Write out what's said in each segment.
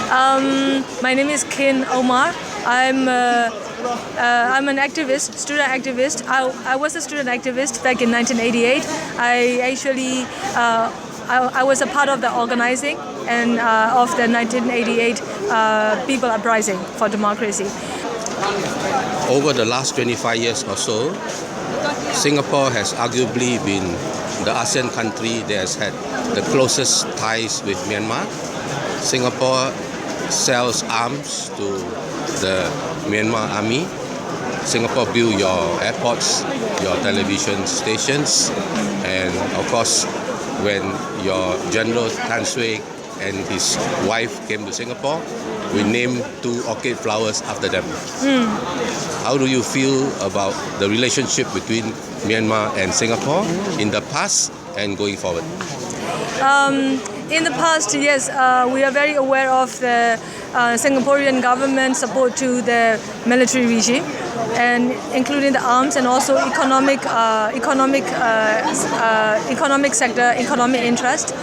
My name is Kin Omar. I'm an activist, student activist. I was a student activist back in 1988. I was a part of the organizing and of the 1988 People Uprising for Democracy. Over the last 25 years or so, Singapore has arguably been the ASEAN country that has had the closest ties with Myanmar. Singapore sells arms to the Myanmar army. Singapore built your airports, your television stations, and of course, when your General Tan Swe and his wife came to Singapore, we named 2 orchid flowers after them. How do you feel about the relationship between Myanmar and Singapore in the past and going forward? In the past, yes, we are very aware of the Singaporean government support to the military regime, and including the arms and also economic sector, economic interest.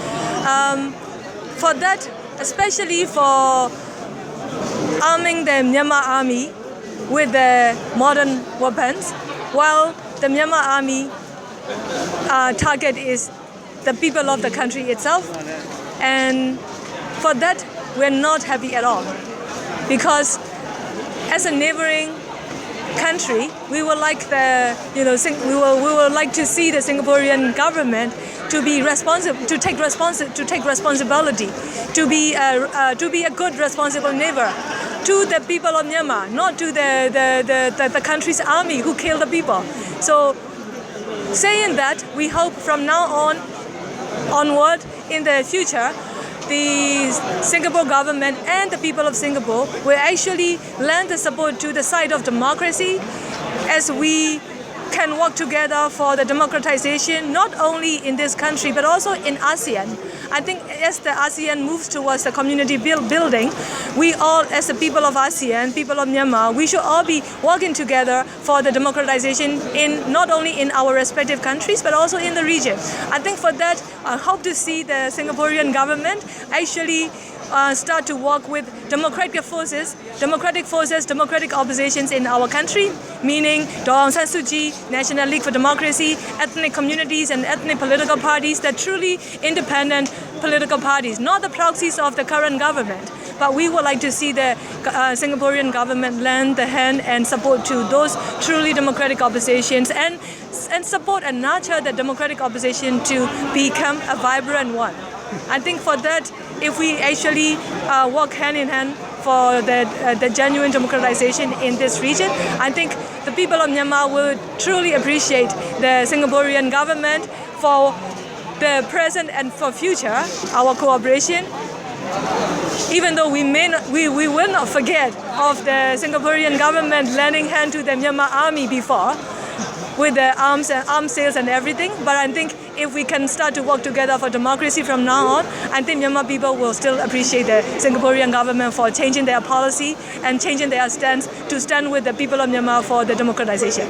For that, especially for arming the Myanmar army with the modern weapons, while the Myanmar army target is the people of the country itself, and for that we're not happy at all, because as a neighboring country, we would like we would like to see the Singaporean government to be responsible, to take responsibility, to be a good responsible neighbor to the people of Myanmar, not to the country's army who kill the people. So, saying that, we hope from now onward in the future, the Singapore government and the people of Singapore will actually lend the support to the side of democracy, as we can work together for the democratization, not only in this country but also in ASEAN. I think as the ASEAN moves towards the community building, we all, as the people of ASEAN, people of Myanmar, we should all be working together for the democratization in not only in our respective countries but also in the region. I think for that, I hope to see the Singaporean government actually start to work with democratic oppositions in our country, meaning Leong Sze Hian, National League for Democracy, ethnic communities and ethnic political parties, that truly independent political parties, not the proxies of the current government. But we would like to see the Singaporean government lend the hand and support to those truly democratic oppositions, and support and nurture the democratic opposition to become a vibrant one. I think for that, if we actually work hand in hand for the genuine democratization in this region, I think the people of Myanmar will truly appreciate the Singaporean government for the present and for future, our cooperation. Even though we will not forget of the Singaporean government lending hand to the Myanmar army before, with the arms sales and everything, but I think if we can start to work together for democracy from now on, I think Myanmar people will still appreciate the Singaporean government for changing their policy and changing their stance to stand with the people of Myanmar for the democratization.